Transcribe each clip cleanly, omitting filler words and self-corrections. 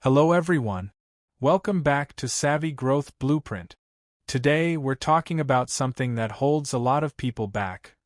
Hello everyone. Welcome back to Savvy Growth Blueprint. Today we're talking about something that holds a lot of people back: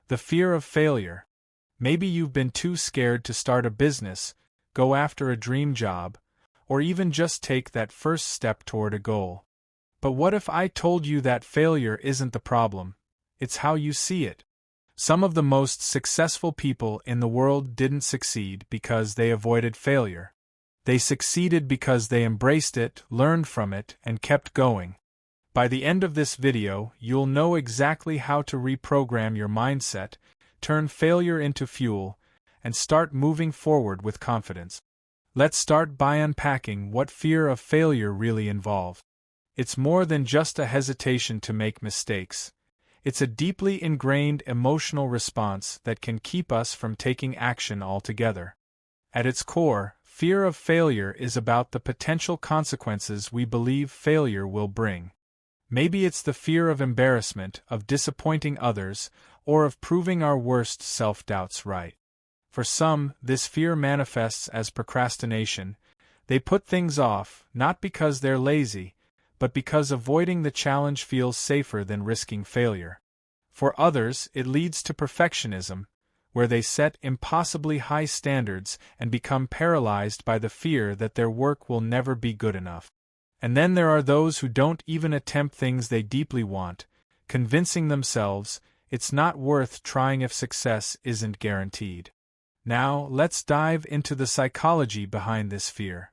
the fear of failure. Maybe you've been too scared to start a business, go after a dream job, or even just take that first step toward a goal. But what if I told you that failure isn't the problem? It's how you see it. Some of the most successful people in the world didn't succeed because they avoided failure. They succeeded because they embraced it, learned from it, and kept going. By the end of this video, you'll know exactly how to reprogram your mindset, turn failure into fuel, and start moving forward with confidence. Let's start by unpacking what fear of failure really involves. It's more than just a hesitation to make mistakes. It's a deeply ingrained emotional response that can keep us from taking action altogether. At its core, fear of failure is about the potential consequences we believe failure will bring. Maybe it's the fear of embarrassment, of disappointing others, or of proving our worst self-doubts right. For some, this fear manifests as procrastination. They put things off, not because they're lazy, but because avoiding the challenge feels safer than risking failure. For others, it leads to perfectionism, where they set impossibly high standards and become paralyzed by the fear that their work will never be good enough. And then there are those who don't even attempt things they deeply want, convincing themselves it's not worth trying if success isn't guaranteed. Now, let's dive into the psychology behind this fear.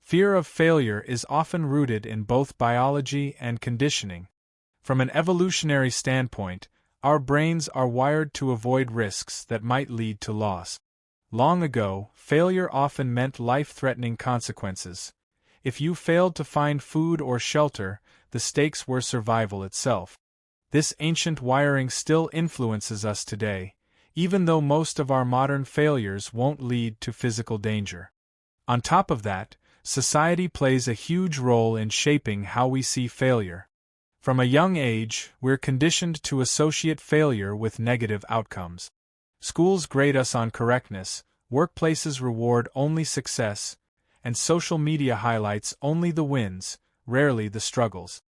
Fear of failure is often rooted in both biology and conditioning. From an evolutionary standpoint, our brains are wired to avoid risks that might lead to loss. Long ago, failure often meant life-threatening consequences. If you failed to find food or shelter, the stakes were survival itself. This ancient wiring still influences us today, even though most of our modern failures won't lead to physical danger. On top of that, society plays a huge role in shaping how we see failure. From a young age, we're conditioned to associate failure with negative outcomes. Schools grade us on correctness, workplaces reward only success, and social media highlights only the wins, rarely the struggles.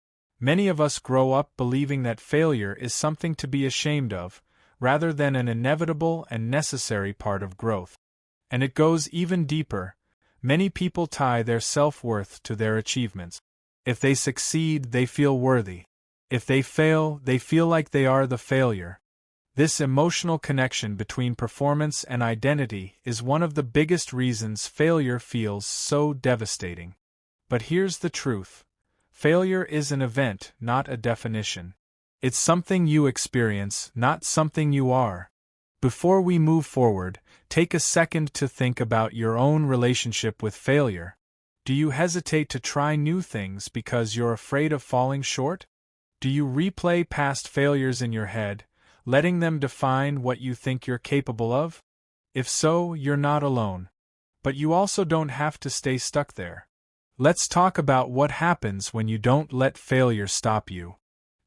Many of us grow up believing that failure is something to be ashamed of, rather than an inevitable and necessary part of growth. And it goes even deeper. Many people tie their self-worth to their achievements. If they succeed, they feel worthy. If they fail, they feel like they are the failure. This emotional connection between performance and identity is one of the biggest reasons failure feels so devastating. But here's the truth. Failure is an event, not a definition. It's something you experience, not something you are. Before we move forward, take a second to think about your own relationship with failure. Do you hesitate to try new things because you're afraid of falling short? Do you replay past failures in your head, letting them define what you think you're capable of? If so, you're not alone. But you also don't have to stay stuck there. Let's talk about what happens when you don't let failure stop you.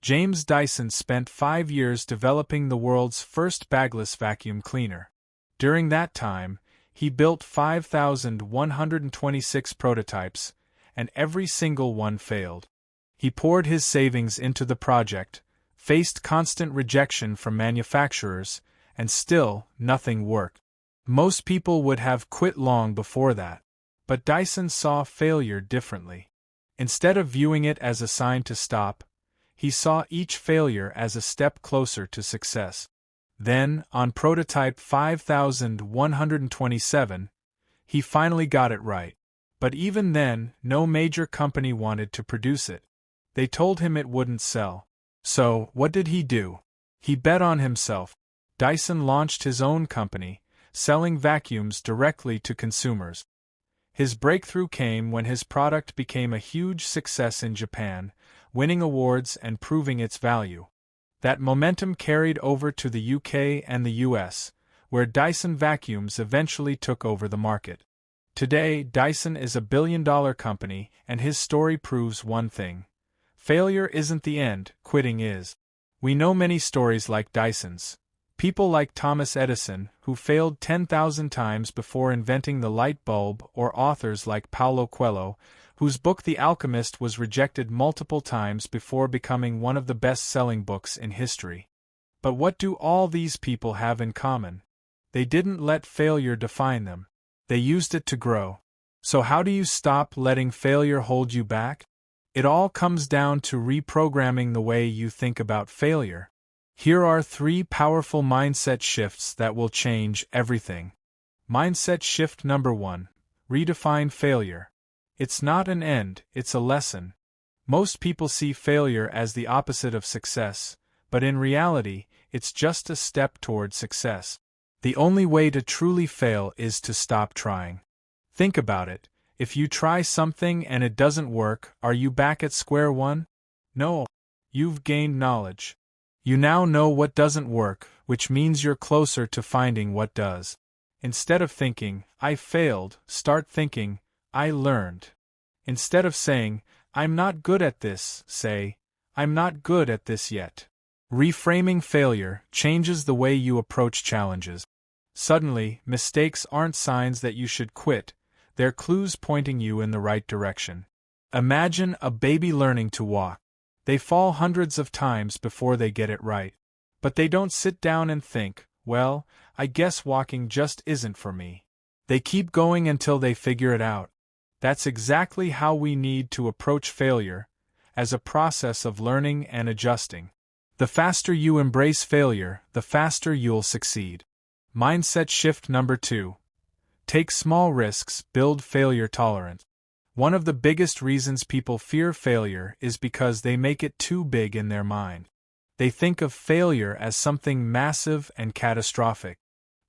James Dyson spent 5 years developing the world's first bagless vacuum cleaner. During that time, he built 5,126 prototypes, and every single one failed. He poured his savings into the project, faced constant rejection from manufacturers, and still, nothing worked. Most people would have quit long before that. But Dyson saw failure differently. Instead of viewing it as a sign to stop, he saw each failure as a step closer to success. Then, on prototype 5,127, he finally got it right. But even then, no major company wanted to produce it. They told him it wouldn't sell. So, what did he do? He bet on himself. Dyson launched his own company, selling vacuums directly to consumers. His breakthrough came when his product became a huge success in Japan, winning awards and proving its value. That momentum carried over to the UK and the US, where Dyson vacuums eventually took over the market. Today, Dyson is a billion-dollar company, and his story proves one thing. Failure isn't the end, quitting is. We know many stories like Dyson's. People like Thomas Edison, who failed 10,000 times before inventing the light bulb, or authors like Paulo Coelho, whose book The Alchemist was rejected multiple times before becoming one of the best-selling books in history. But what do all these people have in common? They didn't let failure define them. They used it to grow. So how do you stop letting failure hold you back? It all comes down to reprogramming the way you think about failure. Here are 3 powerful mindset shifts that will change everything. Mindset shift number 1. Redefine failure. It's not an end, it's a lesson. Most people see failure as the opposite of success, but in reality, it's just a step toward success. The only way to truly fail is to stop trying. Think about it. If you try something and it doesn't work, are you back at square one? No. You've gained knowledge. You now know what doesn't work, which means you're closer to finding what does. Instead of thinking, I failed, start thinking, I learned. Instead of saying, I'm not good at this, say, I'm not good at this yet. Reframing failure changes the way you approach challenges. Suddenly, mistakes aren't signs that you should quit, they're clues pointing you in the right direction. Imagine a baby learning to walk. They fall hundreds of times before they get it right. But they don't sit down and think, well, I guess walking just isn't for me. They keep going until they figure it out. That's exactly how we need to approach failure, as a process of learning and adjusting. The faster you embrace failure, the faster you'll succeed. Mindset shift number 2. Take small risks, build failure tolerance. One of the biggest reasons people fear failure is because they make it too big in their mind. They think of failure as something massive and catastrophic.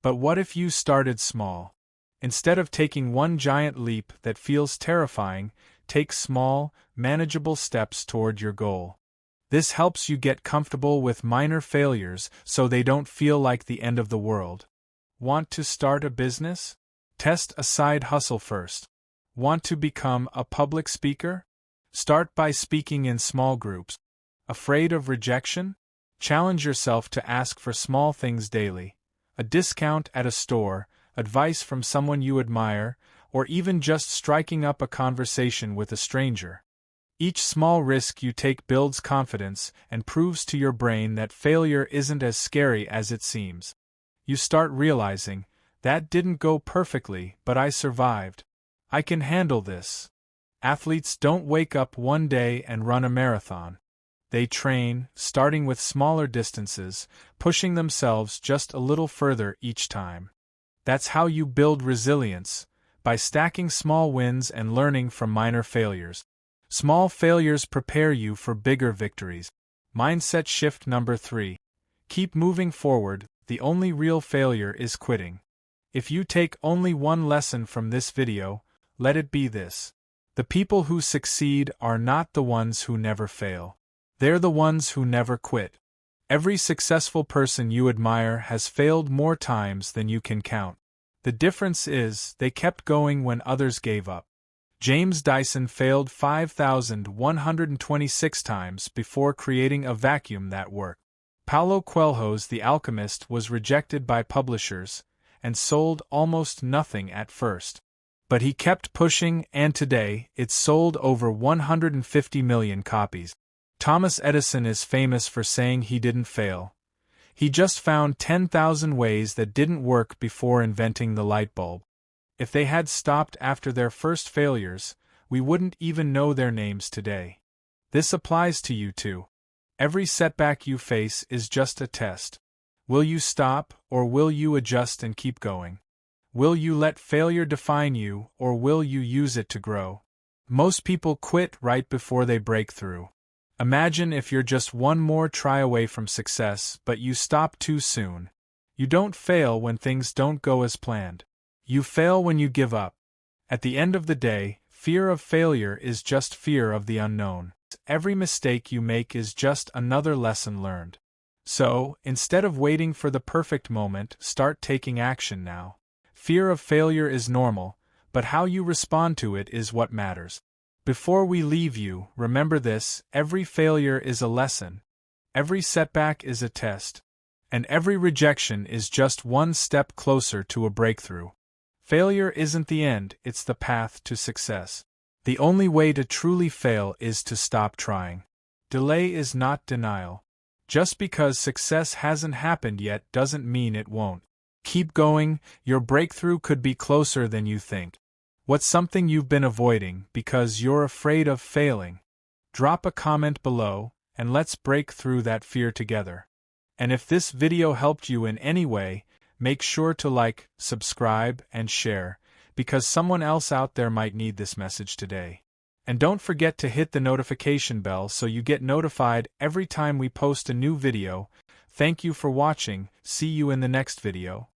But what if you started small? Instead of taking one giant leap that feels terrifying, take small, manageable steps toward your goal. This helps you get comfortable with minor failures so they don't feel like the end of the world. Want to start a business? Test a side hustle first. Want to become a public speaker? Start by speaking in small groups. Afraid of rejection? Challenge yourself to ask for small things daily. A discount at a store, advice from someone you admire, or even just striking up a conversation with a stranger. Each small risk you take builds confidence and proves to your brain that failure isn't as scary as it seems. You start realizing, that didn't go perfectly, but I survived. I can handle this. Athletes don't wake up one day and run a marathon. They train, starting with smaller distances, pushing themselves just a little further each time. That's how you build resilience, by stacking small wins and learning from minor failures. Small failures prepare you for bigger victories. Mindset shift number 3. Keep moving forward, the only real failure is quitting. If you take only one lesson from this video, let it be this. The people who succeed are not the ones who never fail. They're the ones who never quit. Every successful person you admire has failed more times than you can count. The difference is, they kept going when others gave up. James Dyson failed 5,126 times before creating a vacuum that worked. Paulo Coelho's The Alchemist was rejected by publishers, and sold almost nothing at first. But he kept pushing, and today, it's sold over 150 million copies. Thomas Edison is famous for saying he didn't fail. He just found 10,000 ways that didn't work before inventing the light bulb. If they had stopped after their first failures, we wouldn't even know their names today. This applies to you too. Every setback you face is just a test. Will you stop, or will you adjust and keep going? Will you let failure define you, or will you use it to grow? Most people quit right before they break through. Imagine if you're just one more try away from success, but you stop too soon. You don't fail when things don't go as planned. You fail when you give up. At the end of the day, fear of failure is just fear of the unknown. Every mistake you make is just another lesson learned. So, instead of waiting for the perfect moment, start taking action now. Fear of failure is normal, but how you respond to it is what matters. Before we leave you, remember this: every failure is a lesson. Every setback is a test. and every rejection is just one step closer to a breakthrough. Failure isn't the end, it's the path to success. The only way to truly fail is to stop trying. Delay is not denial. Just because success hasn't happened yet doesn't mean it won't. Keep going, your breakthrough could be closer than you think. What's something you've been avoiding because you're afraid of failing? Drop a comment below, and let's break through that fear together. And if this video helped you in any way, make sure to like, subscribe, and share, because someone else out there might need this message today. And don't forget to hit the notification bell so you get notified every time we post a new video. Thank you for watching, see you in the next video.